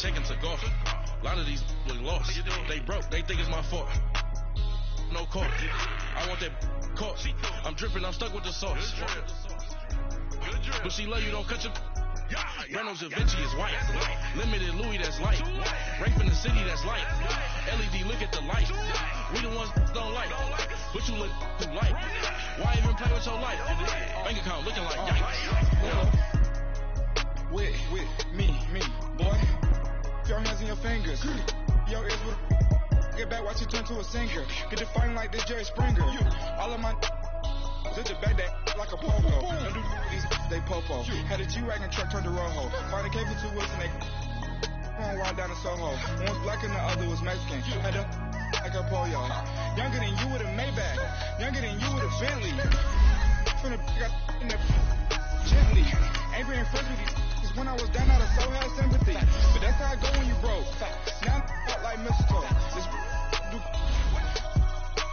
taken to golf. A lot of these look lost. They broke, they think it's my fault. No call. I want that caught. I'm dripping, I'm stuck with the sauce. But she love you, don't cut your. Reynolds Da Vinci is white. Limited Louis, that's light. Rape in the city, that's light. LED, look at the light. We the ones don't like. But you look too light. Why even play with your life? Bank account looking like yikes. With me, boy. Your hands in your fingers. Your ears will get back, watch it turn to a singer. Get the fighting like this Jerry Springer. All of my did the back that like a pogo. Don't do these, they popo. Had a G-Wagon truck turned to Rojo. Find a cable 2 wheels and they one ride down to Soho. One was black and the other was Mexican. Had a like a pollo. Younger than you with a Maybach. Younger than you with a Bentley. From the got in the gently. Ain't being friends with these. Cause when I was down, I so had sympathy. But that's how I go when you broke. Now I'm out like mistletoe. This do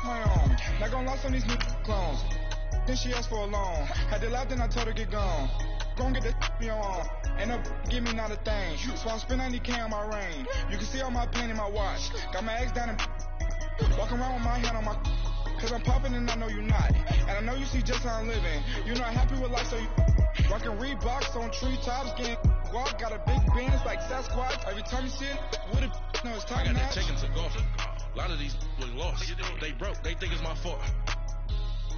my own. Not gonna lie on these new clones. Then she asked for a loan. Had to laugh, then I told her get gone. Gon' get that me on. And up, give me not a thing. So I spend 90K on my ring. You can see all my pain in my watch. Got my ex down and walking around with my hand on my. Cause I'm popping and I know you not. And I know you see just how I'm living. You're not happy with life, so you rockin' Reeboks on treetops, getting walk. Got a big Benz like Sasquatch. Every time you see it, what if no, it's time I got match. that taken to golf. A lot of these look lost. They broke, they think it's my fault.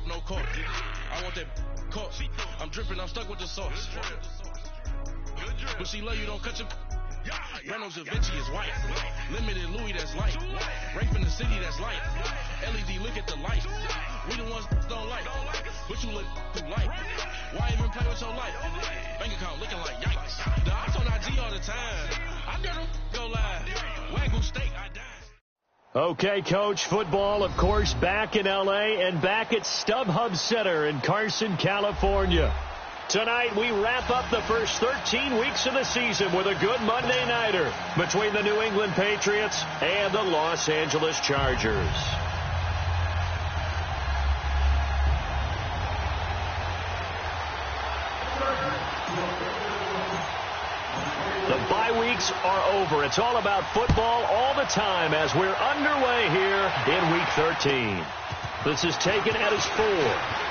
No call. I want that caught. I'm dripping, I'm stuck with the sauce. But she love you, don't cut your. Reynolds Da Vinci is white. Limited Louis, that's light. Rape in the city, that's light. LED, look at the light. We the ones don't like. But you look too light. Why even play with your life? Bank account looking like yikes. The odds on IG all the time. I never go live. Wagyu steak, I die. Okay, Coach, football, of course, back in L.A. and back at StubHub Center in Carson, California. Tonight, we wrap up the first 13 weeks of the season with a good Monday nighter between the New England Patriots and the Los Angeles Chargers. The bye weeks are over. It's all about football all the time as we're underway here in Week 13. This is taken at his 4.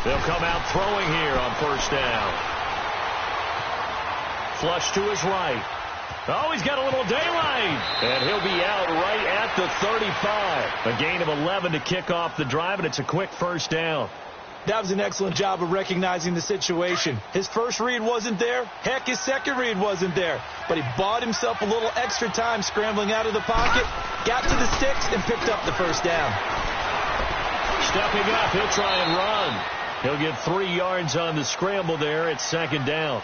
They'll come out throwing here on first down. Flush to his right. Oh, he's got a little daylight. And he'll be out right at the 35. A gain of 11 to kick off the drive, and it's a quick first down. That was an excellent job of recognizing the situation. His first read wasn't there. Heck, his second read wasn't there. But he bought himself a little extra time scrambling out of the pocket, got to the sticks, and picked up the first down. Stepping up, he'll try and run. He'll get 3 yards on the scramble there at second down.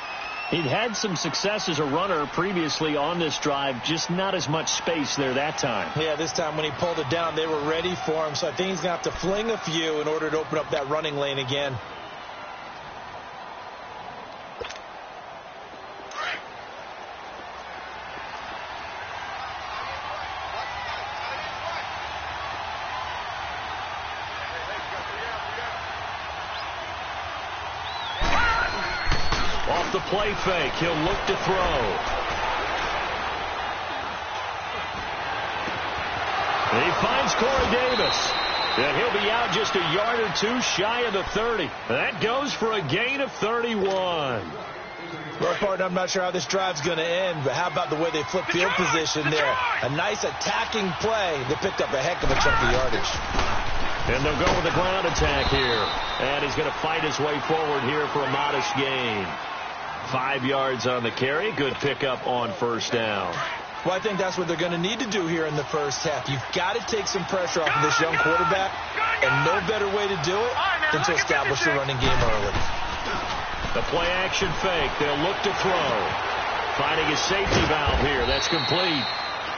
He'd had some success as a runner previously on this drive, just not as much space there that time. Yeah, this time when he pulled it down, they were ready for him, so I think he's going to have to fling a few in order to open up that running lane again. Off the play fake, he'll look to throw. He finds Corey Davis. And he'll be out just a yard or two shy of the 30. That goes for a gain of 31. Well, partner, I'm not sure how this drive's going to end, but how about the way they flip field position there? A nice attacking play. They picked up a heck of a chunk of yardage. And they'll go with the ground attack here. And he's going to fight his way forward here for a modest gain. 5 yards on the carry. Good pickup on first down. Well, I think that's what they're going to need to do here in the first half. You've got to take some pressure off of this young quarterback, and no better way to do it than to establish the running game early. The play-action fake. They'll look to throw. Finding his safety valve here. That's complete.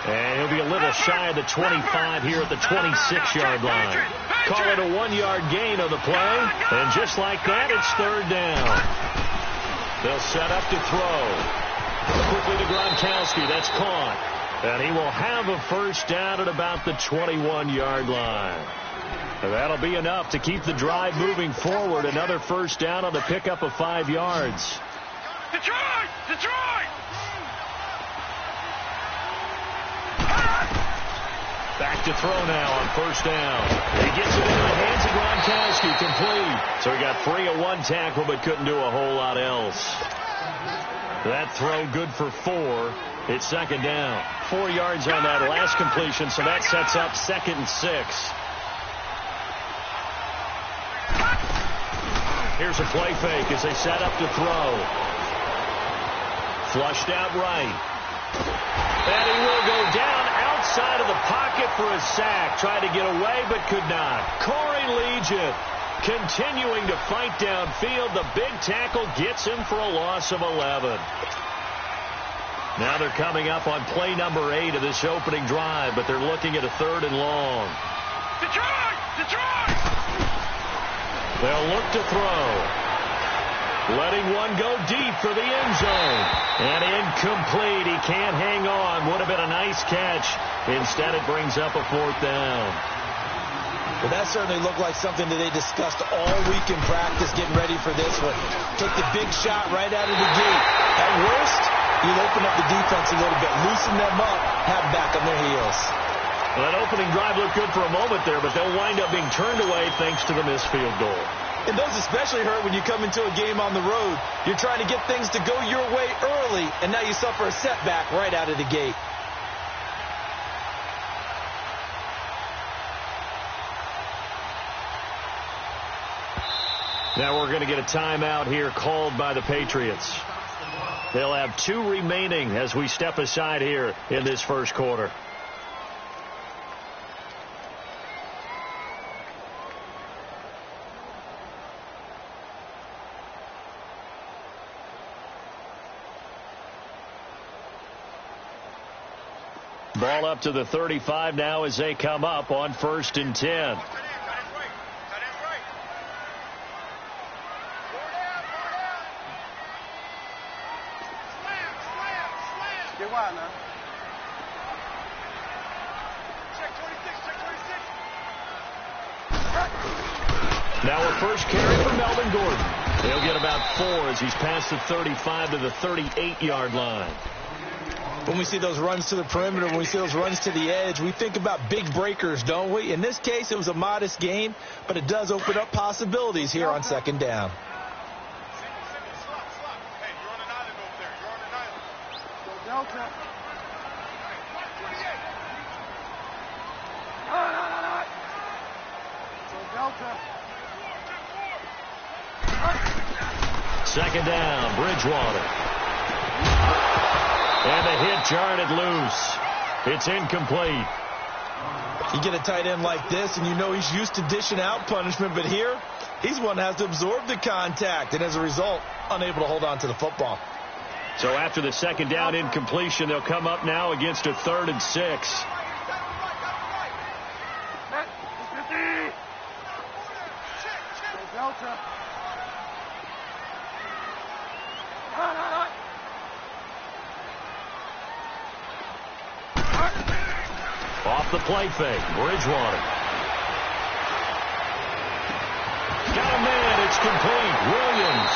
And he'll be a little shy of the 25 here at the 26-yard line. Call it a 1-yard gain on the play. And just like that, it's third down. They'll set up to throw. Quickly to Gronkowski. That's caught. And he will have a first down at about the 21-yard line. And that'll be enough to keep the drive moving forward. Another first down on the pickup of 5 yards. Detroit! Detroit! Back to throw now on first down. He gets it in the hands of Gronkowski, complete. So he got free of 1 tackle but couldn't do a whole lot else. That throw good for 4. It's second down. 4 yards on that last completion, so that sets up 2nd and 6. Here's a play fake as they set up to throw. Flushed out right. And he will go down outside of the pocket for a sack. Tried to get away but could not. Corey Liuget continuing to fight downfield. The big tackle gets him for a loss of 11. Now they're coming up on play number 8 of this opening drive, but they're looking at a 3rd and long. Detroit! Detroit! They'll look to throw. Letting one go deep for the end zone. And incomplete. He can't hang on. Would have been a nice catch. Instead, it brings up a 4th down. Well, that certainly looked like something that they discussed all week in practice getting ready for this one. Take the big shot right out of the gate. At worst, you'll open up the defense a little bit, loosen them up, have back on their heels. Well, that opening drive looked good for a moment there, but they'll wind up being turned away thanks to the missed field goal. And those especially hurt when you come into a game on the road. You're trying to get things to go your way early, and now you suffer a setback right out of the gate. Now we're going to get a timeout here called by the Patriots. They'll have 2 remaining as we step aside here in this first quarter. Ball up to the 35 now as they come up on 1st and 10. Now a first carry for Melvin Gordon. He'll get about 4 as he's past the 35 to the 38-yard line. When we see those runs to the perimeter, when we see those runs to the edge, we think about big breakers, don't we? In this case, it was a modest gain, but it does open up possibilities here on 2nd down. Second down, Bridgewater. And the hit jarred it loose. It's incomplete. You get a tight end like this, and you know he's used to dishing out punishment, but here, he's one that has to absorb the contact, and as a result, unable to hold on to the football. So after the second down incompletion, they'll come up now against a 3rd and 6. Off the play fake, Bridgewater. Got a man, it's complete. Williams.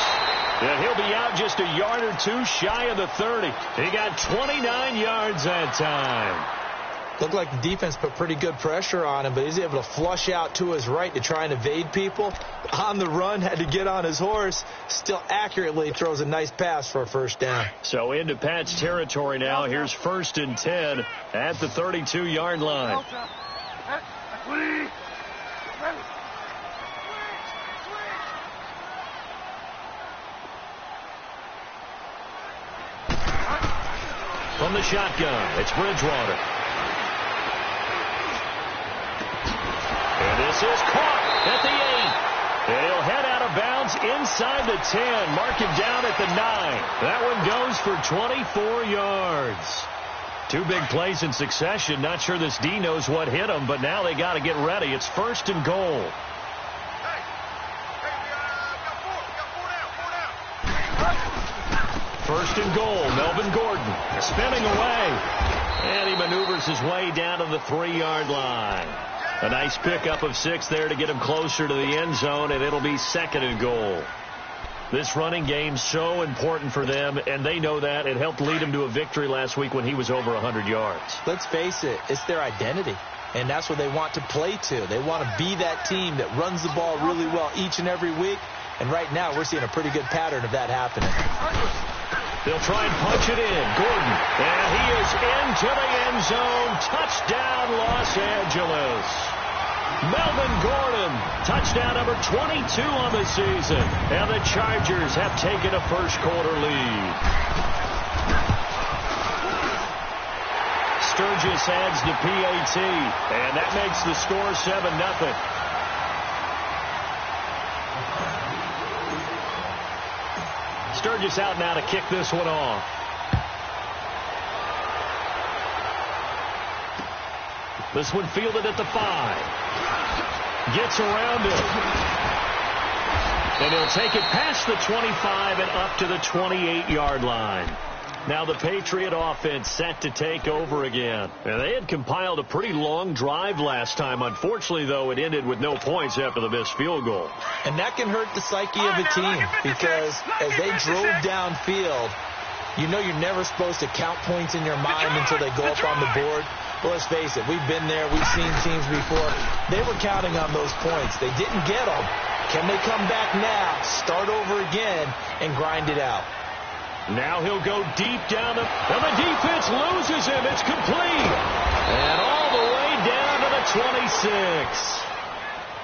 And he'll be out just a yard or 2 shy of the 30. He got 29 yards that time. Looked like the defense put pretty good pressure on him, but he's able to flush out to his right to try and evade people. On the run, had to get on his horse. Still accurately throws a nice pass for a first down. So into Pat's territory now. Here's 1st and 10 at the 32-yard line. From the shotgun, it's Bridgewater. And this is caught at the 8. And inside the 10. Mark him down at the 9. That one goes for 24 yards. Two big plays in succession. Not sure this D knows what hit him, but now they got to get ready. It's 1st and goal. First and goal, Melvin Gordon spinning away. And he maneuvers his way down to the 3-yard line. A nice pickup of 6 there to get him closer to the end zone, and it'll be 2nd and goal. This running game's so important for them, and they know that. It helped lead them to a victory last week when he was over 100 yards. Let's face it, it's their identity, and that's what they want to play to. They want to be that team that runs the ball really well each and every week, and right now we're seeing a pretty good pattern of that happening. They'll try and punch it in. Gordon, and he is into the end zone. Touchdown, Los Angeles. Melvin Gordon, touchdown number 22 on the season. And the Chargers have taken a first-quarter lead. Sturgis adds the PAT, and that makes the score 7-0. Sturgis out now to kick this one off. This one fielded at the 5. Gets around it. And he'll take it past the 25 and up to the 28-yard line. Now the Patriot offense set to take over again. And they had compiled a pretty long drive last time. Unfortunately, though, it ended with no points after the missed field goal. And that can hurt the psyche of a team because as they drove downfield, you know you're never supposed to count points in your mind until they go up on the board. Well, let's face it, we've been there, we've seen teams before. They were counting on those points. They didn't get them. Can they come back now, start over again, and grind it out? Now he'll go deep down, and the defense loses him. It's complete. And all the way down to the 26.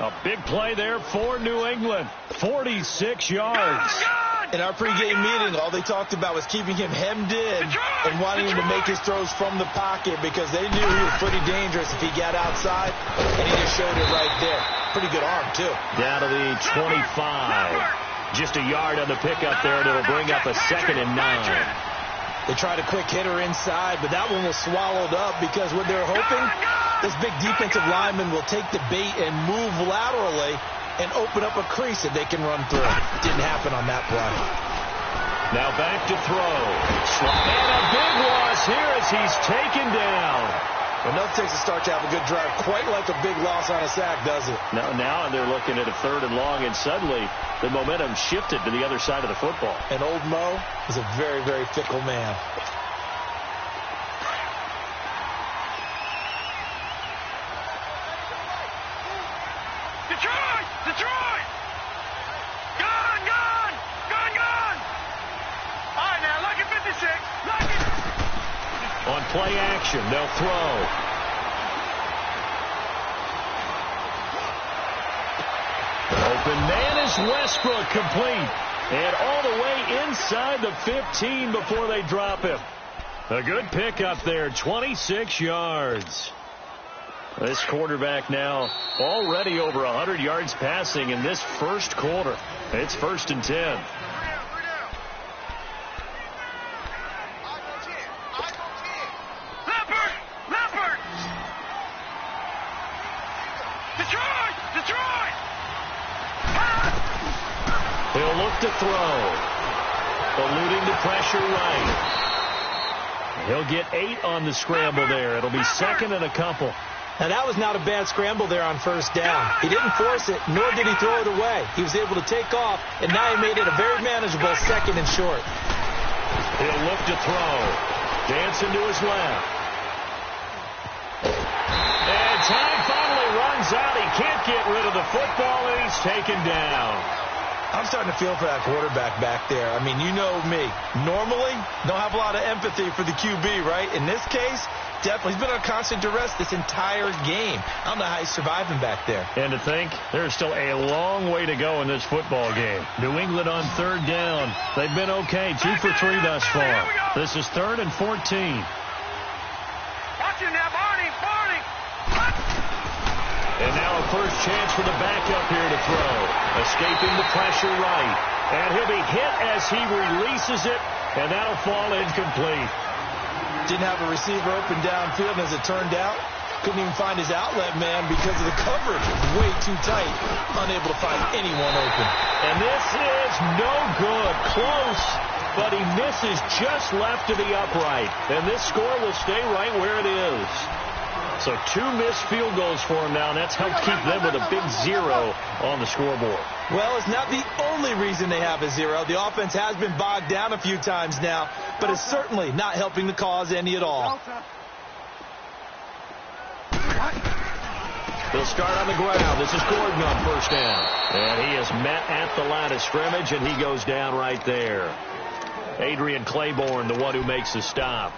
A big play there for New England. 46 yards. In our pregame meeting, all they talked about was keeping him hemmed in and wanting him to make his throws from the pocket because they knew he was pretty dangerous if he got outside, and he just showed it right there. Pretty good arm, too. Down to the 25. Just a yard on the pickup there, and it'll bring up a 2nd and 9. They tried a quick hitter inside, but that one was swallowed up because what they're hoping, this big defensive lineman will take the bait and move laterally and open up a crease that they can run through. Didn't happen on that play. Now back to throw. And a big loss here as he's taken down. Well, nothing takes a start to have a good drive quite like a big loss on a sack, does it? Now they're looking at a 3rd and long, and suddenly the momentum shifted to the other side of the football. And old Mo is a very, very fickle man. Detroit! Gone! All right, now, look at 56. Look it. On play action, they'll throw. Open man is Westbrook, complete. And all the way inside the 15 before they drop him. A good pickup there, 26 yards. This quarterback now already over 100 yards passing in this first quarter. It's 1st and 10. Leopard! Detroit! He'll look to throw. Eluding the pressure right. He'll get 8 on the scramble there. It'll be 2nd and a couple. Now, that was not a bad scramble there on 1st down. He didn't force it, nor did he throw it away. He was able to take off, and now he made it a very manageable 2nd and short. He'll look to throw. Dancing to his left. And time finally runs out. He can't get rid of the football, and he's taken down. I'm starting to feel for that quarterback back there. I mean, you know me. Normally, don't have a lot of empathy for the QB, right? In this case, definitely. He's been on constant duress this entire game. I don't know how he's surviving back there. And to think, there's still a long way to go in this football game. New England on 3rd down. They've been okay, 2 for 3 thus far. This is 3rd and 14. Watch him now, Barney! And now a first chance for the backup here to throw. Escaping the pressure right. And he'll be hit as he releases it, and that'll fall incomplete. Didn't have a receiver open downfield, and as it turned out, couldn't even find his outlet man because of the coverage. Way too tight, unable to find anyone open. And this is no good. Close, but he misses just left to the upright. And this score will stay right where it is. So 2 missed field goals for him now, and that's helped keep them with a big 0 on the scoreboard. Well, it's not the only reason they have a 0. The offense has been bogged down a few times now, but it's certainly not helping the cause any at all. They'll start on the ground. This is Gordon on first down. And he is met at the line of scrimmage, and he goes down right there. Adrian Claiborne, the one who makes the stop.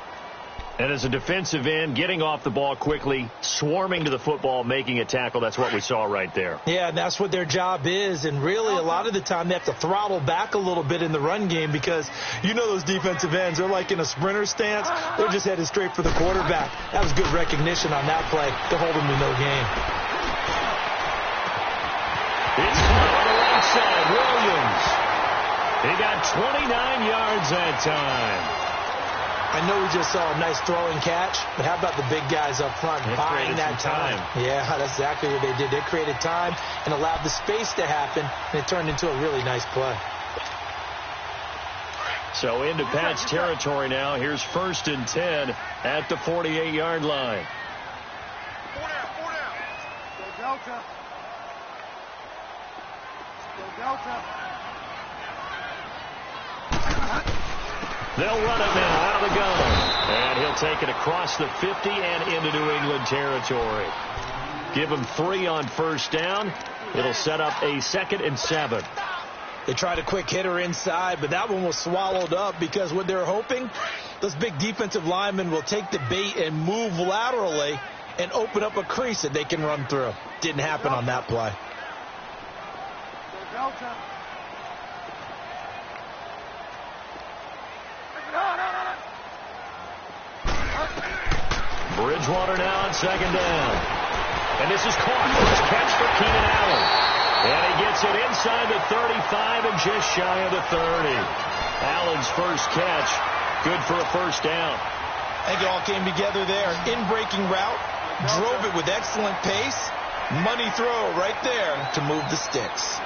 And as a defensive end, getting off the ball quickly, swarming to the football, making a tackle, that's what we saw right there. Yeah, and that's what their job is. And really, a lot of the time, they have to throttle back a little bit in the run game because you know those defensive ends, they're like in a sprinter stance. They're just headed straight for the quarterback. That was good recognition on that play to hold them to no gain. It's on the right side, Williams. He got 29 yards that time. I know we just saw a nice throwing catch, but how about the big guys up front buying that time? Yeah, that's exactly what they did. They created time and allowed the space to happen, and it turned into a really nice play. So into Pat's territory now. Here's 1st and 10 at the 48-yard line. 4 down. Go Delta. Go Delta. They'll run it now out of the gun. And he'll take it across the 50 and into New England territory. Give him 3 on first down. It'll set up a 2nd and 7. They tried a quick hitter inside, but that one was swallowed up because what they're hoping, those big defensive linemen will take the bait and move laterally and open up a crease that they can run through. Didn't happen on that play. Delta. Bridgewater now on 2nd down. And this is caught. First catch for Keenan Allen. And he gets it inside the 35 and just shy of the 30. Allen's first catch. Good for a first down. I think it all came together there. In-breaking route. Drove it with excellent pace. Money throw right there to move the sticks.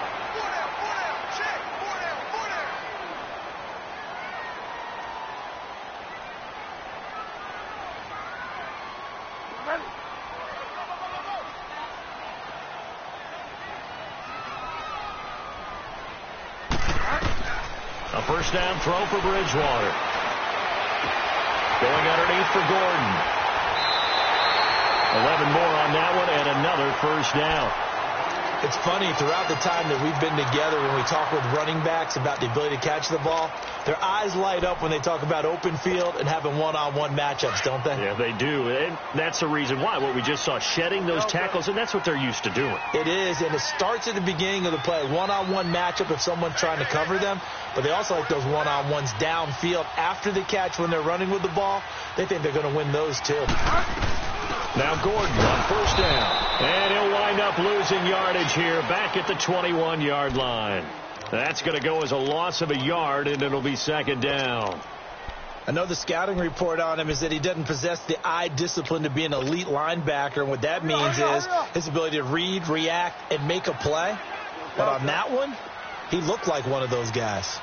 A first down throw for Bridgewater. Going underneath for Gordon. 11 more on that one and another first down. It's funny, throughout the time that we've been together, when we talk with running backs about the ability to catch the ball, their eyes light up when they talk about open field and having one-on-one matchups, don't they? Yeah, they do. And that's the reason why. What we just saw, shedding those tackles, and that's what they're used to doing. It is, and it starts at the beginning of the play. One-on-one matchup if someone's trying to cover them, but they also like those one-on-ones downfield after the catch when they're running with the ball. They think they're going to win those too. Now Gordon on first down. And he'll wind up losing yardage here back at the 21-yard line. That's going to go as a loss of a yard, and it'll be 2nd down. I know the scouting report on him is that he doesn't possess the eye discipline to be an elite linebacker, and what that means is his ability to read, react, and make a play. But on that one, he looked like one of those guys.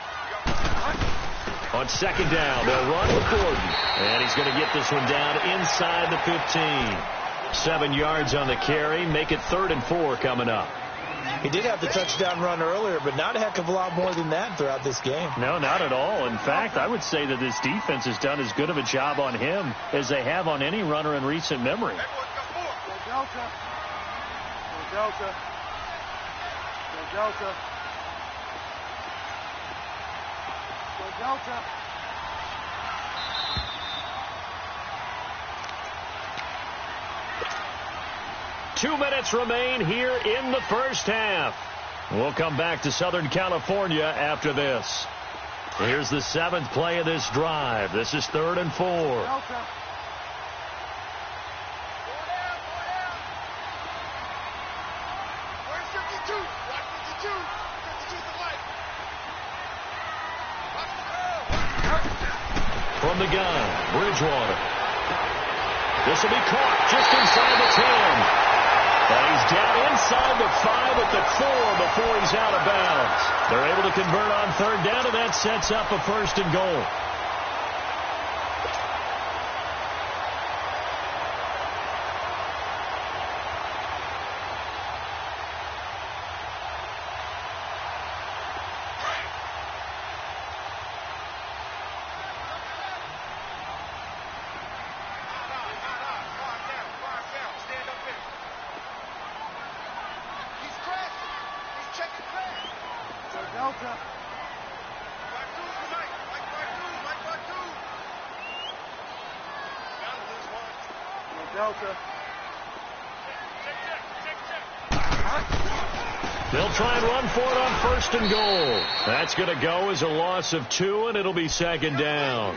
On 2nd down, they'll run with Gordon. And he's going to get this one down inside the 15. 7 yards on the carry. Make it 3rd and 4 coming up. He did have the touchdown run earlier, but not a heck of a lot more than that throughout this game. No, not at all. In fact, I would say that this defense has done as good of a job on him as they have on any runner in recent memory. Go Delta. Go Delta. Go Delta. Go Delta. 2 minutes remain here in the first half. We'll come back to Southern California after this. Here's the 7th play of this drive. This is 3rd and 4. Delta. From the gun, Bridgewater. This will be caught just inside the 10. And he's down inside the 5 at the 4 before he's out of bounds. They're able to convert on third down, and that sets up a 1st and goal. They'll try and run for it on 1st and goal. That's going to go as a loss of 2, and it'll be 2nd down.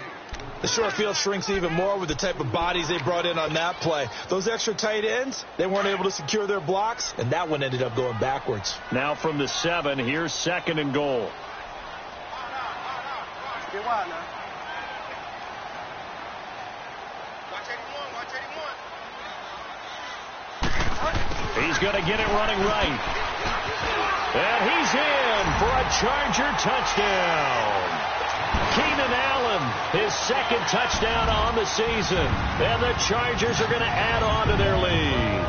The short field shrinks even more with the type of bodies they brought in on that play. Those extra tight ends, they weren't able to secure their blocks, and that one ended up going backwards. Now from the 7, here's 2nd and goal. He's going to get it running right. And he's in for a Charger touchdown. Keenan Allen, his 2nd touchdown on the season. And the Chargers are going to add on to their lead.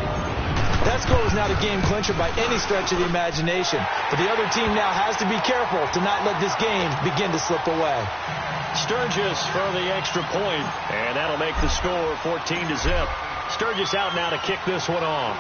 That score was not a game clincher by any stretch of the imagination. But the other team now has to be careful to not let this game begin to slip away. Sturgis for the extra point. And that'll make the score 14-0. Sturgis out now to kick this one off.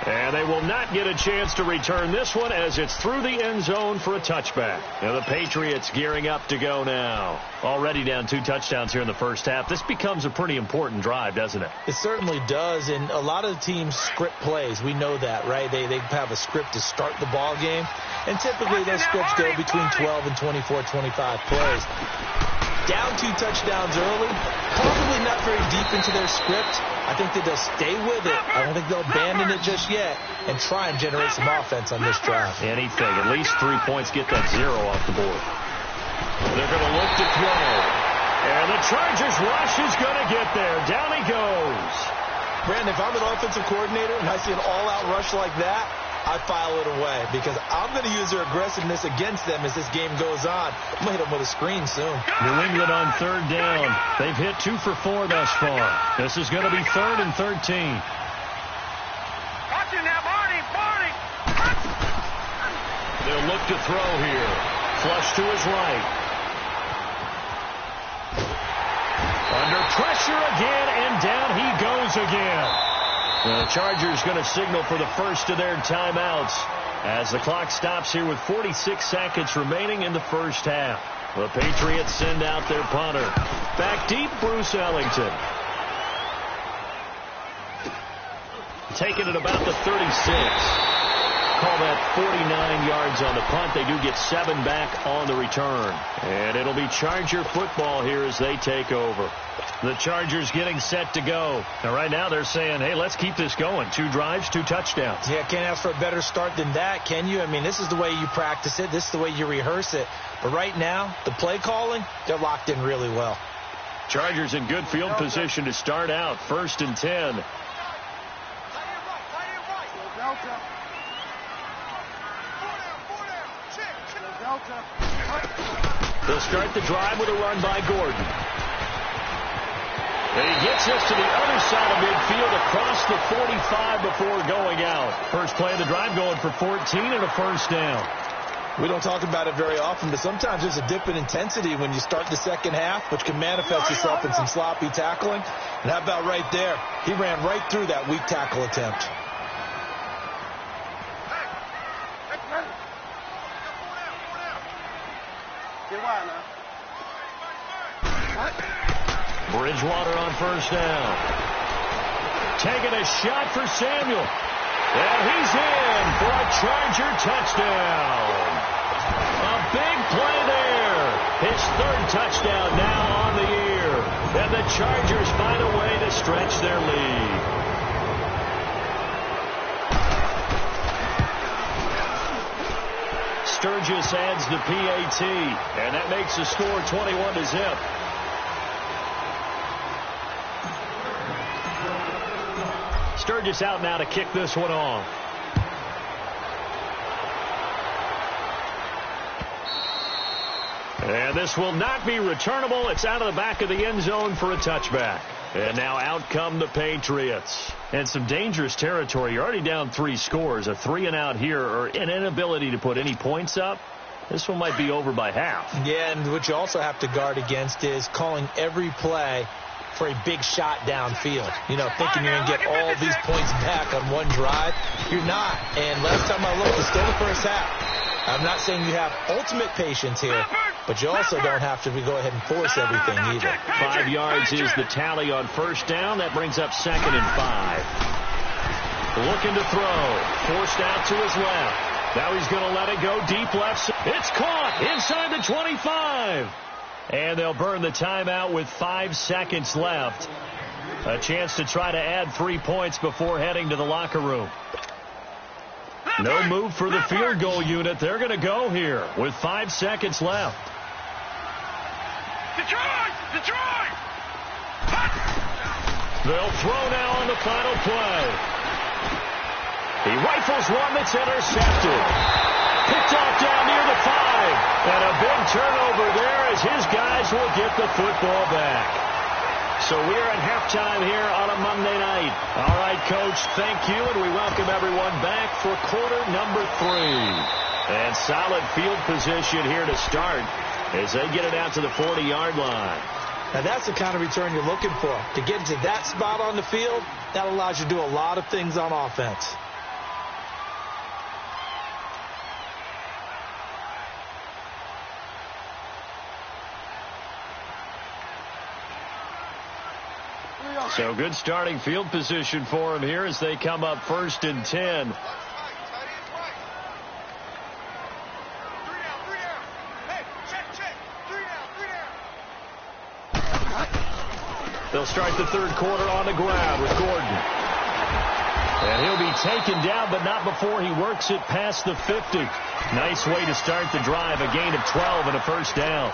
And they will not get a chance to return this one as it's through the end zone for a touchback. Now the Patriots gearing up to go now. Already down 2 touchdowns here in the first half. This becomes a pretty important drive, doesn't it? It certainly does, and a lot of teams script plays. We know that, right? They have a script to start the ball game, and typically those scripts go between 12 and 24, 25 plays. Down 2 touchdowns early, probably not very deep into their script. I think that they'll stay with it. I don't think they'll abandon it just yet and try and generate some offense on this drive. Anything. At least 3 points, get that 0 off the board. They're going to look to throw. And the Chargers rush is going to get there. Down he goes. Brandon, if I'm an offensive coordinator and I see an all-out rush like that, I file it away because I'm going to use their aggressiveness against them as this game goes on. I'm going to hit them with a screen soon. New England on 3rd down. They've hit 2 for 4 thus far. This is going to be 3rd and 13. Watch it now, Barney. They'll look to throw here. Flush to his right. Under pressure again, and down he goes again. The Chargers going to signal for the first of their timeouts as the clock stops here with 46 seconds remaining in the first half. The Patriots send out their punter. Back deep, Bruce Ellington. Taking it about the 36. Call that 49 yards on the punt. They do get 7 back on the return. And it'll be Charger football here as they take over. The Chargers getting set to go. Now, right now, they're saying, hey, let's keep this going. 2 drives, 2 touchdowns. Yeah, can't ask for a better start than that, can you? I mean, this is the way you practice it. This is the way you rehearse it. But right now, the play calling, they're locked in really well. Chargers in good field position to start out. 1st and 10. They'll start the drive with a run by Gordon. And he gets us to the other side of midfield across the 45 before going out. First play of the drive going for 14 and a 1st down. We don't talk about it very often, but sometimes there's a dip in intensity when you start the second half, which can manifest itself in some sloppy tackling. And how about right there? He ran right through that weak tackle attempt. Bridgewater on 1st down. Taking a shot for Samuel. And he's in for a Charger touchdown. A big play there. His 3rd touchdown now on the year. And the Chargers find a way to stretch their lead. Sturgis adds the PAT, and that makes the score 21-0. Sturgis out now to kick this one off. And this will not be returnable. It's out of the back of the end zone for a touchback. And now out come the Patriots. And some dangerous territory. You're already down 3 scores. A 3-and-out here, or an inability to put any points up. This one might be over by half. Yeah, and what you also have to guard against is calling every play for a big shot downfield. You know, thinking you're going to get all these points back on one drive. You're not. And last time I looked, it's still the first half. I'm not saying you have ultimate patience here, but you also don't have to go ahead and force everything either. 5 yards is the tally on first down. That brings up 2nd and 5. Looking to throw. Forced out to his left. Now he's going to let it go deep left. It's caught inside the 25. And they'll burn the timeout with 5 seconds left. A chance to try to add 3 points before heading to the locker room. No move for the field goal unit. They're going to go here with 5 seconds left. Detroit! They'll throw now on the final play. He rifles one that's intercepted. Picked off down near the 5. And a big turnover there as his guys will get the football back. So we're at halftime here on a Monday night. All right, Coach, thank you, and we welcome everyone back for quarter number 3. And solid field position here to start as they get it out to the 40-yard line. Now, that's the kind of return you're looking for. To get into that spot on the field, that allows you to do a lot of things on offense. So good starting field position for him here as they come up 1st and 10. They'll start the 3rd quarter on the ground with Gordon. And he'll be taken down, but not before he works it past the 50. Nice way to start the drive, a gain of 12 and a first down.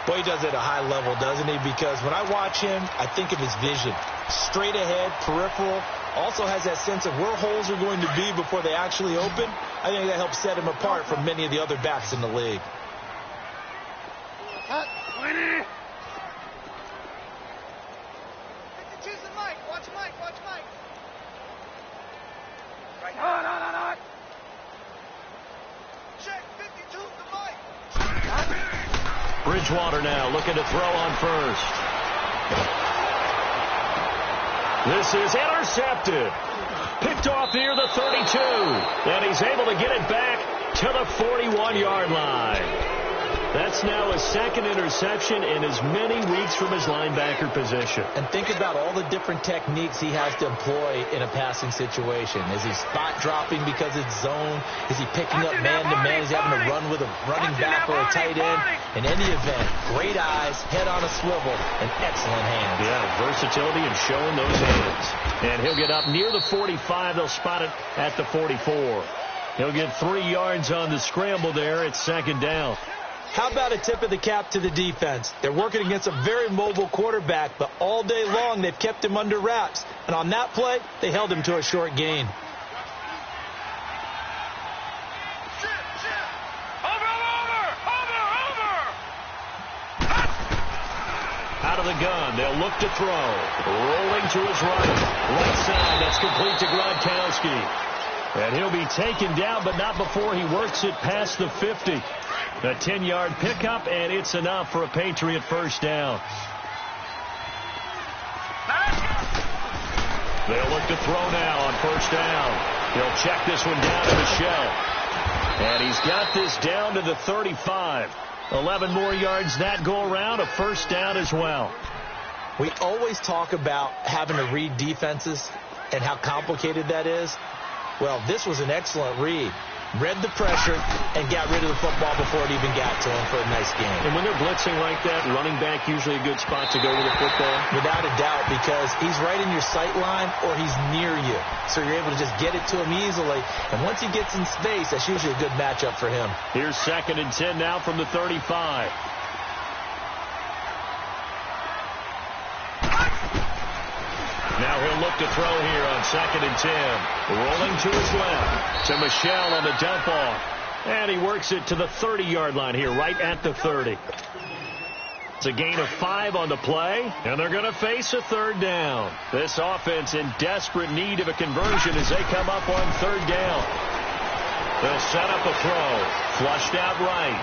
Boy, he does it at a high level, doesn't he? Because when I watch him, I think of his vision. Straight ahead, peripheral. Also has that sense of where holes are going to be before they actually open. I think that helps set him apart from many of the other backs in the league. Bridgewater now looking to throw on first. This is intercepted. Picked off near the 32. And he's able to get it back to the 41-yard line. That's now his 2nd interception in as many weeks from his linebacker position. And think about all the different techniques he has to employ in a passing situation. Is he spot dropping because it's zone? Is he picking up man-to-man? Is he having to run with a running back or a tight end? In any event, great eyes, head on a swivel, and excellent hands. Yeah, versatility and showing those hands. And he'll get up near the 45. They'll spot it at the 44. He'll get 3 yards on the scramble there. It's 2nd down. How about a tip of the cap to the defense? They're working against a very mobile quarterback, but all day long they've kept him under wraps. And on that play, they held him to a short gain. Out of the gun, they'll look to throw. Rolling to his right side, that's complete to Gronkowski. And he'll be taken down, but not before he works it past the 50. A 10-yard pickup, and it's enough for a Patriot first down. They'll look to throw now on first down. He'll check this one down to Michel. And he's got this down to the 35. 11 more yards that go around, a first down as well. We always talk about having to read defenses and how complicated that is. Well, this was an excellent read. read the pressure, and got rid of the football before it even got to him for a nice game. And when they're blitzing like that, running back usually a good spot to go with the football? Without a doubt, because he's right in your sight line or he's near you. So you're able to just get it to him easily. And once he gets in space, that's usually a good matchup for him. Here's 2nd and 10 now from the 35. Now he'll look to throw here on 2nd and 10. Rolling to his left to Michel on the dump off. And he works it to the 30-yard line here, right at the 30. It's a gain of 5 on the play, and they're going to face a 3rd down. This offense in desperate need of a conversion as they come up on 3rd down. They'll set up a throw. Flushed out right.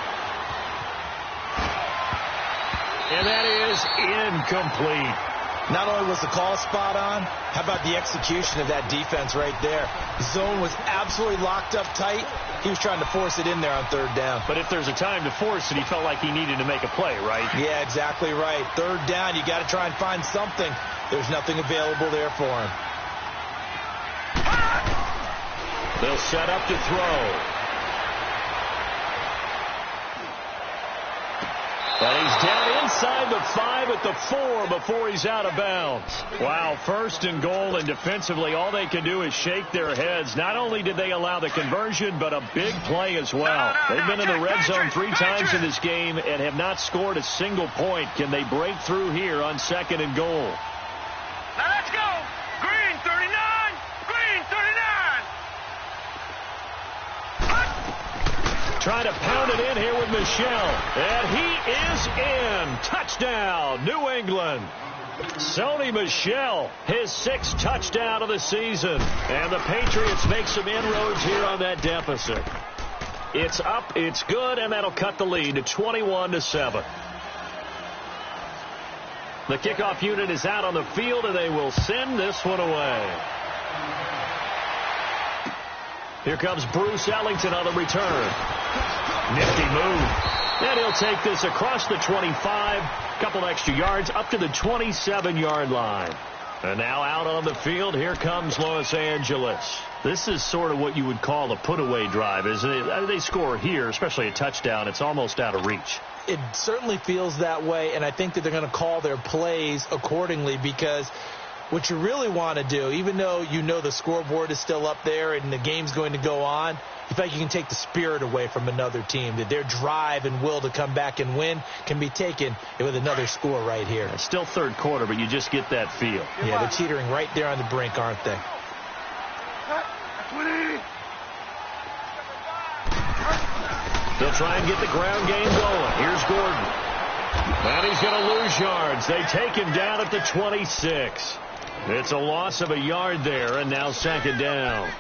And that is incomplete. Not only was the call spot on, how about the execution of that defense right there? Zone was absolutely locked up tight. He was trying to force it in there on 3rd down. But if there's a time to force it, he felt like he needed to make a play, right? Yeah, exactly right. 3rd down, you got to try and find something. There's nothing available there for him. They'll set up to throw. And he's down inside the 5 at the 4 before he's out of bounds. Wow, 1st and goal, and defensively all they can do is shake their heads. Not only did they allow the conversion, but a big play as well. They've been in the red zone 3 times in this game and have not scored a single point. Can they break through here on 2nd and goal? Now let's go. Green 39. Green 39. Trying to pound it in here with Michel. And he is in. Touchdown, New England. Sony Michel, his 6th touchdown of the season. And the Patriots make some inroads here on that deficit. It's up, it's good, and that'll cut the lead to 21-7. The kickoff unit is out on the field, and they will send this one away. Here comes Bruce Ellington on the return. Nifty move. And he'll take this across the 25. Couple extra yards up to the 27-yard line. And now out on the field, here comes Los Angeles. This is sort of what you would call a put-away drive, isn't it? They score here, especially a touchdown. It's almost out of reach. It certainly feels that way, and I think that they're going to call their plays accordingly because what you really want to do, even though you know the scoreboard is still up there and the game's going to go on, you feel like you can take the spirit away from another team, that their drive and will to come back and win can be taken with another score right here. It's still 3rd quarter, but you just get that feel. Yeah, they're teetering right there on the brink, aren't they? They'll try and get the ground game going. Here's Gordon. And he's going to lose yards. They take him down at the 26. It's a loss of a yard there, and now 2nd down.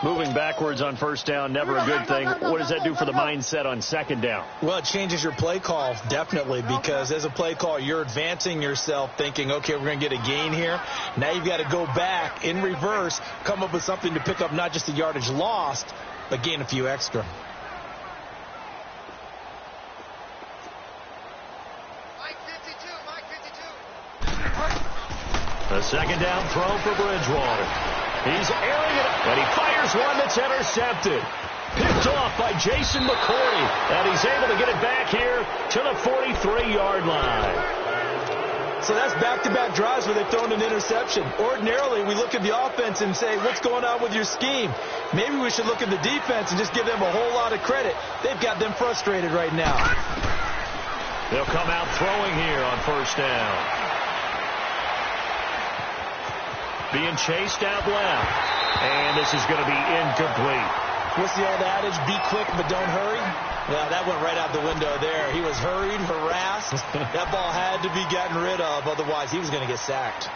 Moving backwards on 1st down, never a good thing. What does that do for the mindset on 2nd down? Well, it changes your play call, definitely, because as a play call, you're advancing yourself thinking, okay, we're going to get a gain here. Now you've got to go back in reverse, come up with something to pick up not just the yardage lost, but gain a few extra. The 2nd down throw for Bridgewater. He's airing it up, and he fires one that's intercepted. Picked off by Jason McCourty, and he's able to get it back here to the 43-yard line. So that's back-to-back drives where they've thrown an interception. Ordinarily, we look at the offense and say, what's going on with your scheme? Maybe we should look at the defense and just give them a whole lot of credit. They've got them frustrated right now. They'll come out throwing here on 1st down. Being chased out left. And this is going to be incomplete. What's the old adage? Be quick, but don't hurry. Well, that went right out the window there. He was hurried, harassed. That ball had to be gotten rid of. Otherwise, he was going to get sacked.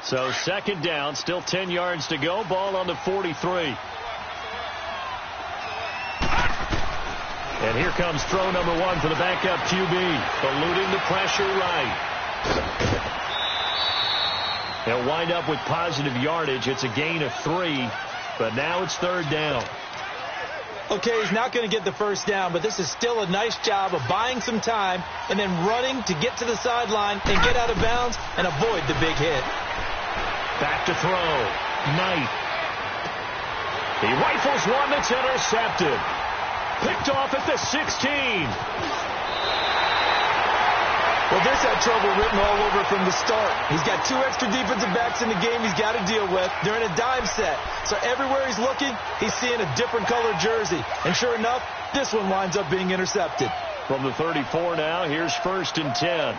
So 2nd down, still 10 yards to go. Ball on the 43. And here comes throw number 1 for the backup QB. Eluding the pressure right. They'll wind up with positive yardage. It's a gain of 3, but now it's 3rd down. Okay, he's not going to get the 1st down, but this is still a nice job of buying some time and then running to get to the sideline and get out of bounds and avoid the big hit. Back to throw. Knight. He rifles one that's intercepted. Picked off at the 16. Well, this had trouble written all over from the start. He's got 2 extra defensive backs in the game he's got to deal with. They're in a dime set. So everywhere he's looking, he's seeing a different colored jersey. And sure enough, this one winds up being intercepted. From the 34 now, here's 1st and 10.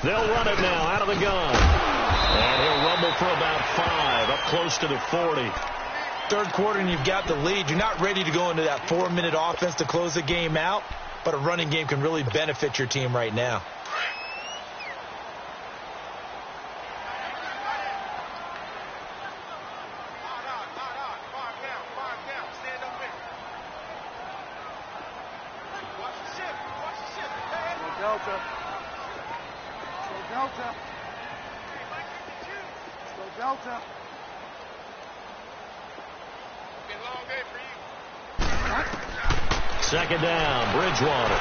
They'll run it now out of the gun. And he'll rumble for about 5, up close to the 40. Third quarter and you've got the lead. You're not ready to go into that 4-minute offense to close the game out, but a running game can really benefit your team right now. Delta. Second down, Bridgewater.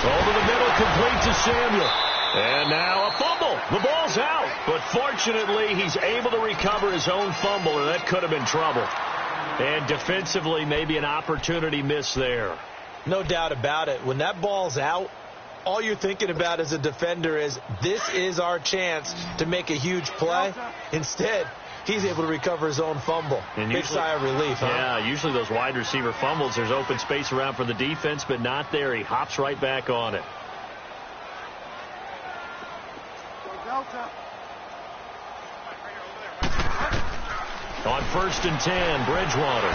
Over the middle, complete to Samuel. And now a fumble. The ball's out. But fortunately, he's able to recover his own fumble, or that could have been trouble. And defensively, maybe an opportunity miss there. No doubt about it. When that ball's out, all you're thinking about as a defender is, this is our chance to make a huge play. Instead, he's able to recover his own fumble. And big sigh of relief, huh? Yeah, usually those wide receiver fumbles, there's open space around for the defense, but not there. He hops right back on it. Delta. On 1st and 10, Bridgewater.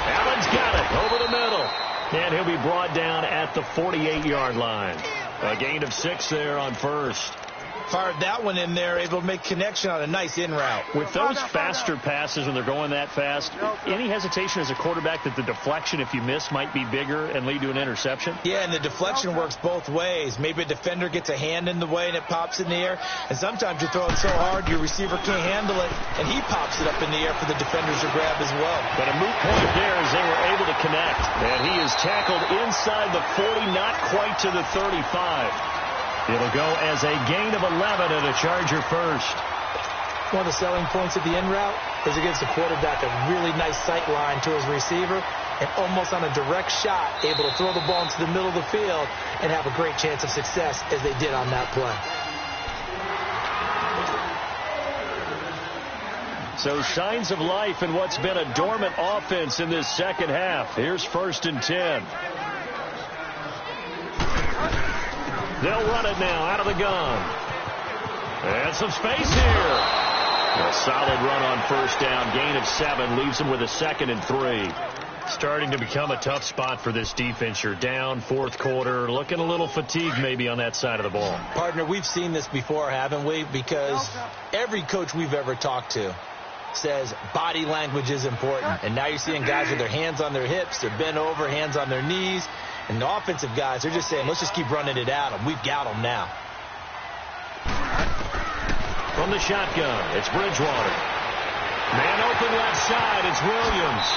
Allen's got it over the middle. And he'll be brought down at the 48-yard line. A gain of 6 there on 1st. Fired that one in there, able to make connection on a nice in route. With those faster passes when they're going that fast, any hesitation as a quarterback that the deflection, if you miss, might be bigger and lead to an interception? Yeah, and the deflection works both ways. Maybe a defender gets a hand in the way and it pops in the air. And sometimes you throw it so hard your receiver can't handle it, and he pops it up in the air for the defenders to grab as well. But a moot point there as they were able to connect. And he is tackled inside the 40, not quite to the 35. It'll go as a gain of 11 and a Charger first. One of the selling points of the in route is it gives the quarterback a really nice sight line to his receiver, and almost on a direct shot, able to throw the ball into the middle of the field and have a great chance of success as they did on that play. So signs of life in what's been a dormant offense in this second half. Here's 1st and 10. They'll run it now out of the gun. And some space here. A solid run on 1st down. Gain of 7 leaves them with a 2nd and 3. Starting to become a tough spot for this defense. You're down 4th quarter. Looking a little fatigued maybe on that side of the ball. Partner, we've seen this before, haven't we? Because every coach we've ever talked to says body language is important. And now you're seeing guys with their hands on their hips. They're bent over, hands on their knees. And the offensive guys are just saying, let's just keep running it at them. We've got them now. From the shotgun, it's Bridgewater. Man open left side, it's Williams.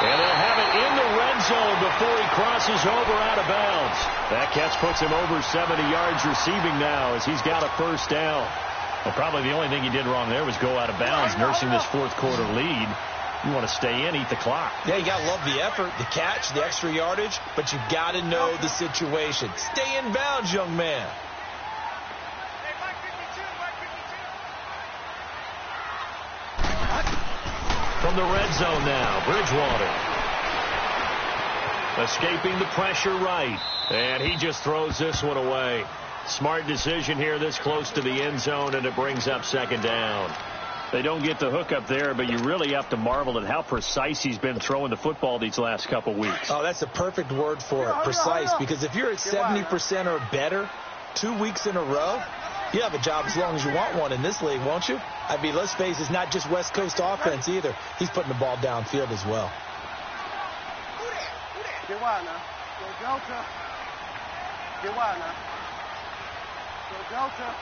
And they'll have it in the red zone before he crosses over out of bounds. That catch puts him over 70 yards receiving now as he's got a 1st down. Well, probably the only thing he did wrong there was go out of bounds, nursing this 4th quarter lead. You want to stay in, eat the clock. Yeah, you got to love the effort, the catch, the extra yardage, but you got to know the situation. Stay in bounds, young man. From the red zone now, Bridgewater. Escaping the pressure right. And he just throws this one away. Smart decision here this close to the end zone, and it brings up 2nd down. They don't get the hook up there, but you really have to marvel at how precise he's been throwing the football these last couple weeks. Oh, that's the perfect word for it, precise, because if you're at 70% or better 2 weeks in a row, you have a job as long as you want one in this league, won't you? I mean, let's face it, it's not just West Coast offense either. He's putting the ball downfield as well. Get wide now. Go Delta. Get wide now. Go Delta.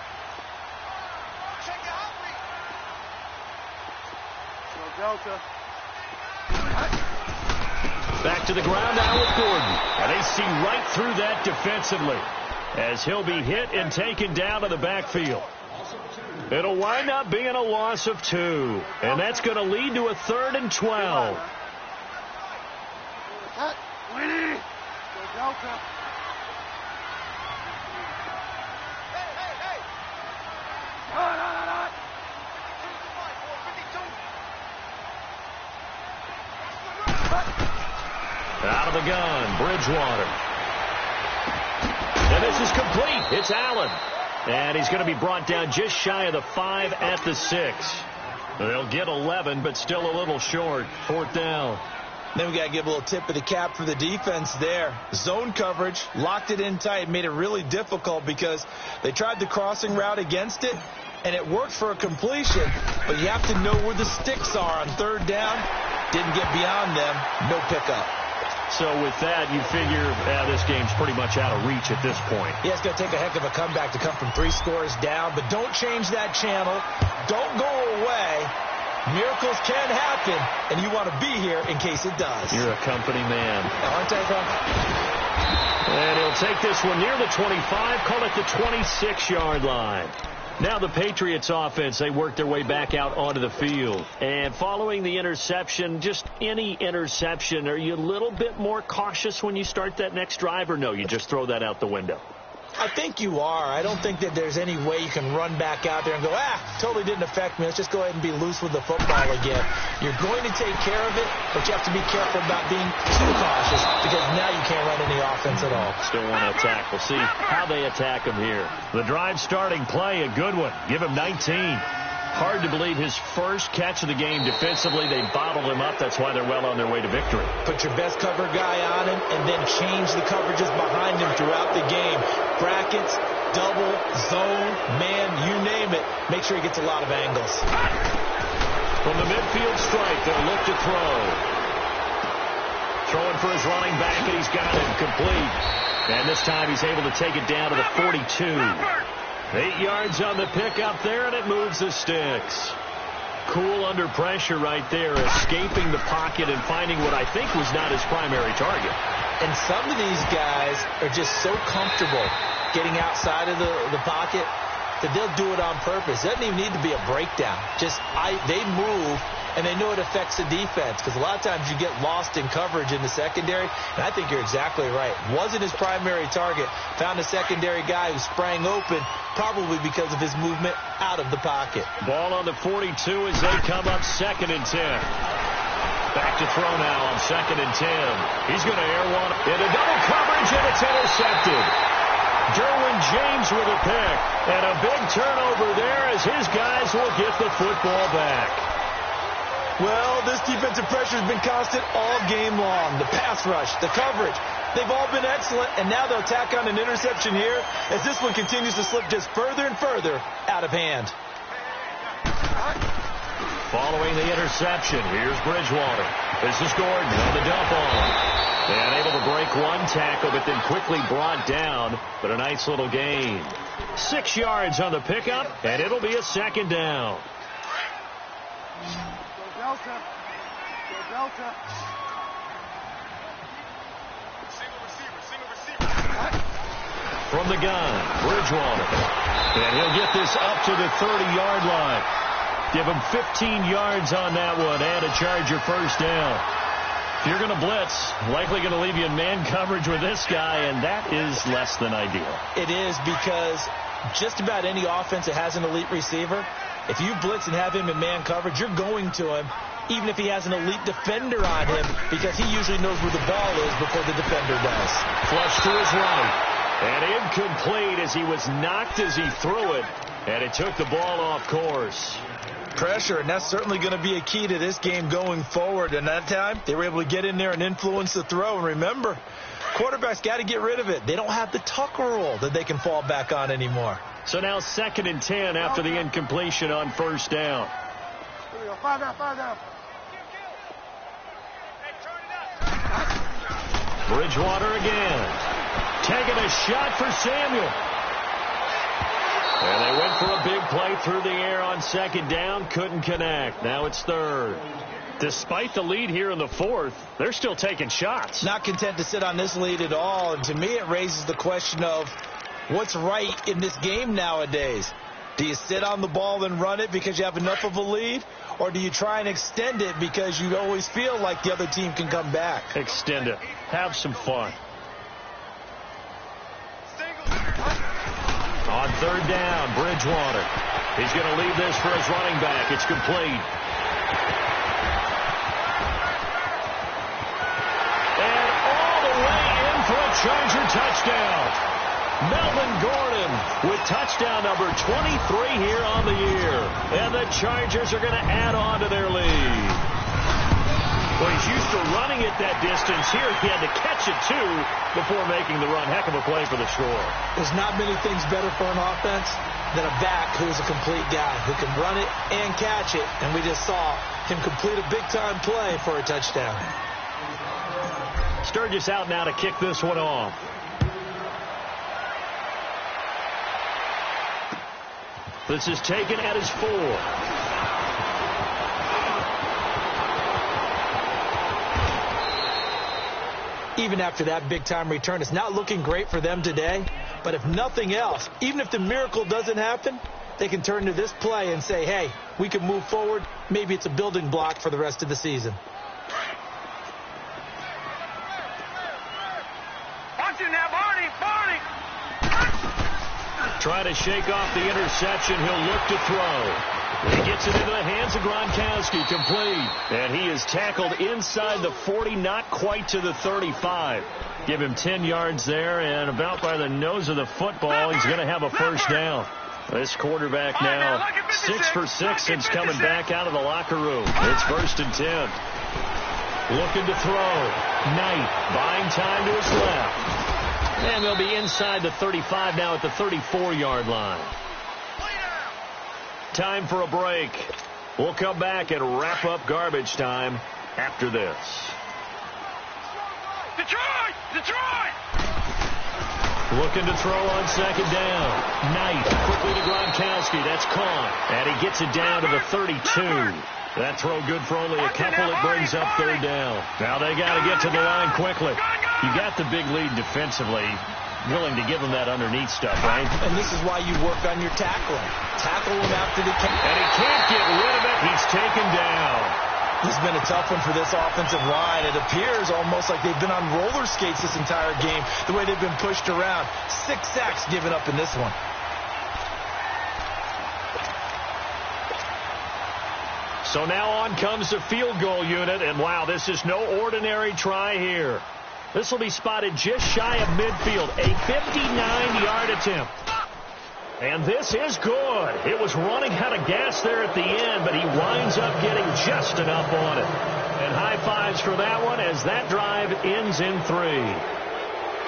Go Delta. Back to the ground now with Gordon. And they see right through that defensively as he'll be hit and taken down to the backfield. It'll wind up being a loss of 2. And that's going to lead to a 3rd and 12. Out of the gun, Bridgewater. And this is complete. It's Allen. And he's going to be brought down just shy of the 5 at the 6. They'll get 11, but still a little short. 4th down. Then we got to give a little tip of the cap for the defense there. Zone coverage, locked it in tight, made it really difficult because they tried the crossing route against it, and it worked for a completion, but you have to know where the sticks are on 3rd down. Didn't get beyond them. No pickup. So with that, you figure this game's pretty much out of reach at this point. Yeah, it's going to take a heck of a comeback to come from 3 scores down, but don't change that channel. Don't go away. Miracles can happen, and you want to be here in case it does. You're a company man. Aren't I, Frank? And he'll take this one near the 25, call it the 26-yard line. Now the Patriots offense, they work their way back out onto the field. And following the interception, just any interception, are you a little bit more cautious when you start that next drive, or no, you just throw that out the window? I think you are. I don't think that there's any way you can run back out there and go, totally didn't affect me. Let's just go ahead and be loose with the football again. You're going to take care of it, but you have to be careful about being too cautious because now you can't run any offense at all. Still want to attack. We'll see how they attack him here. The drive starting play, a good one. Give him 19. Hard to believe his first catch of the game defensively. They bottled him up. That's why they're well on their way to victory. Put your best cover guy on him and then change the coverages behind him throughout the game. Brackets, double, zone, man, you name it. Make sure he gets a lot of angles. From the midfield stripe, they'll look to throw. Throwing for his running back, and he's got it complete. And this time he's able to take it down to the 42. 8 yards on the pickup there, and it moves the sticks. Cool under pressure right there, escaping the pocket and finding what I think was not his primary target. And some of these guys are just so comfortable getting outside of the pocket that they'll do it on purpose. It doesn't even need to be a breakdown. They move, and they know it affects the defense because a lot of times you get lost in coverage in the secondary, and I think you're exactly right. Wasn't his primary target. Found a secondary guy who sprang open, probably because of his movement out of the pocket. Ball on the 42 as they come up 2nd and 10. Back to throw now on 2nd and 10. He's going to air one into double coverage, and it's intercepted. Derwin James with a pick, and a big turnover there as his guys will get the football back. Well, this defensive pressure has been constant all game long. The pass rush, the coverage, they've all been excellent, and now they'll tack on an interception here as this one continues to slip just further and further out of hand. Following the interception, here's Bridgewater. This is Gordon on the dump off. And able to break one tackle, but then quickly brought down. But a nice little gain. 6 yards on the pickup, and it'll be a 2nd down. Go Delta. Go Delta. Single receiver. From the gun, Bridgewater. And he'll get this up to the 30-yard line. Give him 15 yards on that one and a Charger 1st down. If you're going to blitz, likely going to leave you in man coverage with this guy, and that is less than ideal. It is because just about any offense that has an elite receiver, if you blitz and have him in man coverage, you're going to him, even if he has an elite defender on him, because he usually knows where the ball is before the defender does. Flush to his right. And incomplete as he was knocked as he threw it, and it took the ball off course. Pressure, and that's certainly going to be a key to this game going forward. And that time, they were able to get in there and influence the throw. And remember, quarterbacks got to get rid of it. They don't have the tuck rule that they can fall back on anymore. So now 2nd and 10 after the incompletion on 1st down. Here we go. 5 down. Bridgewater again. Taking a shot for Samuel. And they went for a big play through the air on 2nd down. Couldn't connect. Now it's 3rd. Despite the lead here in the fourth, they're still taking shots. Not content to sit on this lead at all. And to me, it raises the question of what's right in this game nowadays. Do you sit on the ball and run it because you have enough of a lead? Or do you try and extend it because you always feel like the other team can come back? Extend it. Have some fun. On third down, Bridgewater. He's going to leave this for his running back. It's complete. And all the way in for a Charger touchdown. Melvin Gordon with touchdown number 23 here on the year. And the Chargers are going to add on to their lead. Well, he's used to running it that distance. Here he had to catch it, too, before making the run. Heck of a play for the score. There's not many things better for an offense than a back who is a complete guy who can run it and catch it. And we just saw him complete a big-time play for a touchdown. Sturgis out now to kick this one off. This is taken at his 4. Even after that big-time return, it's not looking great for them today. But if nothing else, even if the miracle doesn't happen, they can turn to this play and say, hey, we can move forward. Maybe it's a building block for the rest of the season. Watching that, Barney! Trying to shake off the interception. He'll look to throw. He gets it into the hands of Gronkowski. Complete. And he is tackled inside the 40, not quite to the 35. Give him 10 yards there, and about by the nose of the football, he's going to have a first down. This quarterback now 6 for 6 since coming back out of the locker room. It's 1st and 10. Looking to throw. Knight buying time to his left. And they'll be inside the 35 now at the 34-yard line. Time for a break. We'll come back and wrap up garbage time after this. Detroit! Looking to throw on second down. Knight quickly to Gronkowski. That's caught. And he gets it down to the 32. That throw good for only a couple. It brings up third down. Now they got to get to the line quickly. You got the big lead defensively. Willing to give him that underneath stuff, right? And this is why you work on your tackling. Tackle him after the catch. And he can't get rid of it. He's taken down. This has been a tough one for this offensive line. It appears almost like they've been on roller skates this entire game, the way they've been pushed around. 6 sacks given up in this one. So now on comes the field goal unit, and wow, this is no ordinary try here. This will be spotted just shy of midfield, a 59-yard attempt. And this is good. It was running out of gas there at the end, but he winds up getting just enough on it. And high fives for that one as that drive ends in 3.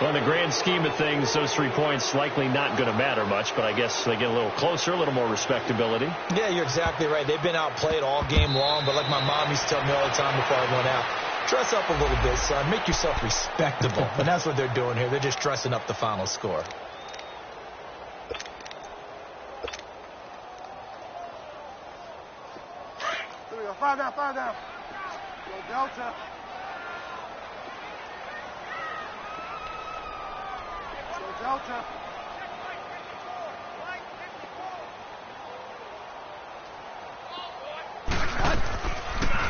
Well, in the grand scheme of things, those 3 points likely not going to matter much, but I guess they get a little closer, a little more respectability. Yeah, you're exactly right. They've been outplayed all game long, but like my mom used to tell me all the time before I went out, dress up a little bit, son. Make yourself respectable. And that's what they're doing here. They're just dressing up the final score. Here we go. 5 down. Go Delta. Go Delta.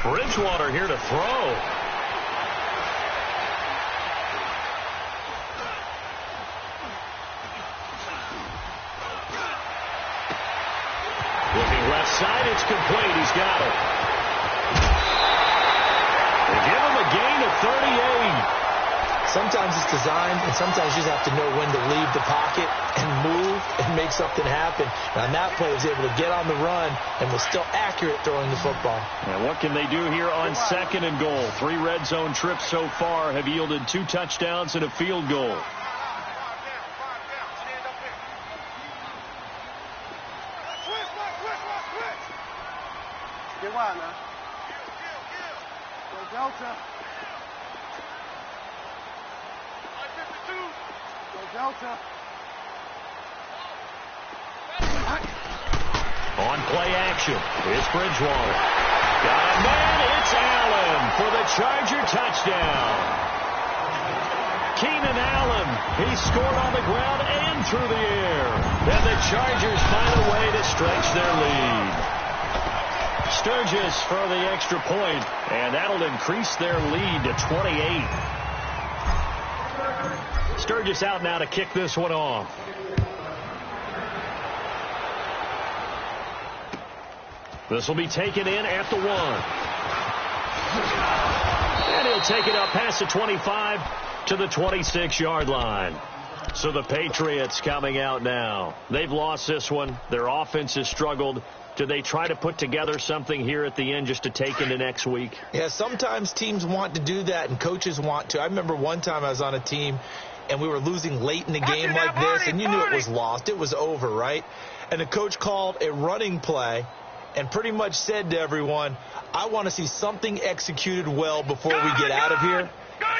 Bridgewater here to throw. Looking left side, it's complete. He's got it. They give him a gain of 38. Sometimes it's designed, and sometimes you just have to know when to leave the pocket and move and make something happen. And on that play, he was able to get on the run and was still accurate throwing the football. And what can they do here on 2nd and goal? 3 red zone trips so far have yielded 2 touchdowns and a field goal. Get wide now. Go Delta. Go Delta. On play action, here's Bridgewater. Got a man, it's Allen for the Charger touchdown. Keenan Allen, he scored on the ground and through the air. And the Chargers find a way to stretch their lead. Sturgis for the extra point, and that'll increase their lead to 28. Sturgis out now to kick this one off. This will be taken in at the 1. And he'll take it up past the 25 to the 26-yard line. So the Patriots coming out now. They've lost this one. Their offense has struggled. Do they try to put together something here at the end just to take into next week? Yeah, sometimes teams want to do that and coaches want to. I remember one time I was on a team and we were losing late in the game like this, and you knew it was lost. It was over, right? And the coach called a running play and pretty much said to everyone, I want to see something executed well before we get out of here.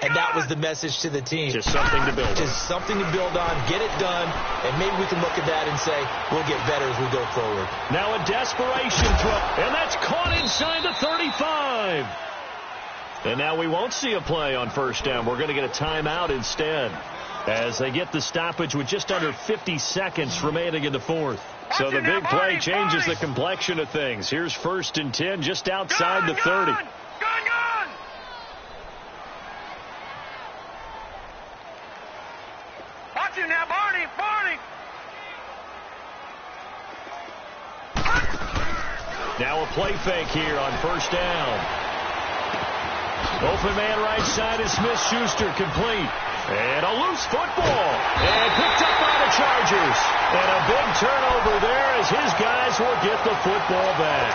And that was the message to the team. Just something to build on. Just something to build on, get it done, and maybe we can look at that and say, we'll get better as we go forward. Now a desperation throw, and that's caught inside the 35. And now we won't see a play on first down. We're going to get a timeout instead as they get the stoppage with just under 50 seconds remaining in the fourth. So the big play changes the complexion of things. Here's 1st and 10 just outside the 30. Watch him now, Barney. Now a play fake here on first down. Open man right side is Smith-Schuster, complete. And a loose football. And picked up by the Chargers. And a big turnover there as his guys will get the football back.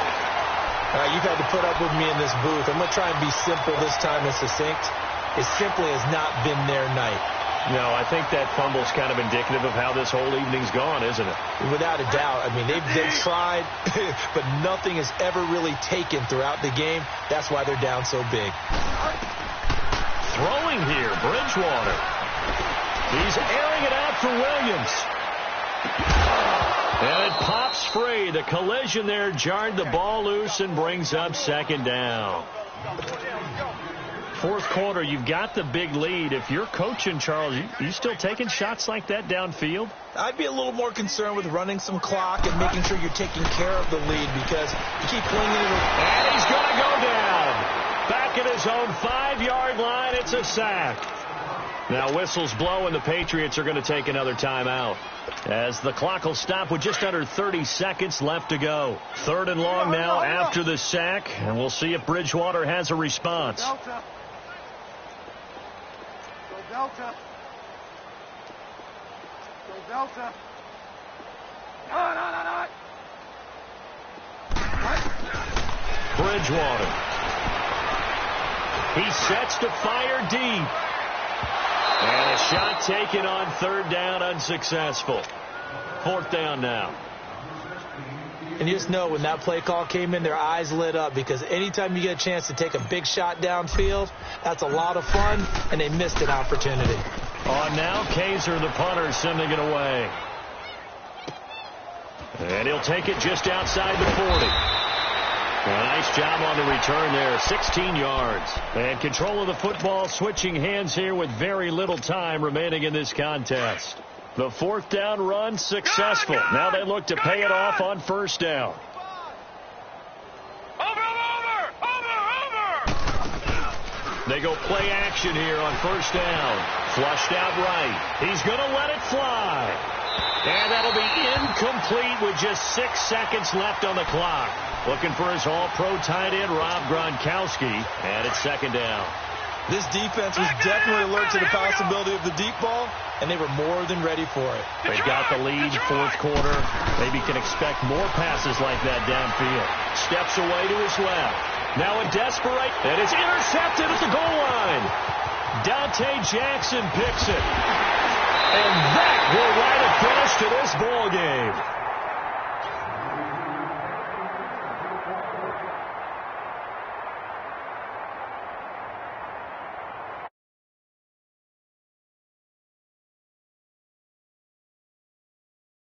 You've had to put up with me in this booth. I'm going to try and be simple this time and succinct. It simply has not been their night. No, I think that fumble's kind of indicative of how this whole evening's gone, isn't it? Without a doubt. I mean, they've tried, but nothing has ever really taken throughout the game. That's why they're down so big. Throwing here, Bridgewater. He's airing it out for Williams. And it pops free. The collision there jarred the ball loose and brings up second down. Fourth quarter, you've got the big lead. If you're coaching, Charles, you still taking shots like that downfield? I'd be a little more concerned with running some clock and making sure you're taking care of the lead because you keep clinging to it. And he's going to go down. Back at his own 5-yard line, it's a sack. Now whistles blow and the Patriots are going to take another timeout as the clock will stop with just under 30 seconds left to go. 3rd and long now after the sack, and we'll see if Bridgewater has a response. Delta. Go Delta. No. Bridgewater. He sets to fire deep. And a shot taken on 3rd down, unsuccessful. 4th down now. And you just know when that play call came in, their eyes lit up because anytime you get a chance to take a big shot downfield, that's a lot of fun, and they missed an opportunity. On now, Kaiser, the punter, sending it away. And he'll take it just outside the 40. A nice job on the return there, 16 yards. And control of the football, switching hands here with very little time remaining in this contest. The 4th down run successful. Now they look to pay it off on first down. Over. They go play action here on first down. Flushed out right. He's going to let it fly. And that'll be incomplete with just 6 seconds left on the clock. Looking for his all-pro tight end, Rob Gronkowski. And it's 2nd down. This defense was definitely alert to the possibility of the deep ball, and they were more than ready for it. They've got the lead, 4th quarter. Maybe can expect more passes like that downfield. Steps away to his left. Now a desperate, and it's intercepted at the goal line. Dante Jackson picks it. And that will write a finish to this ball game.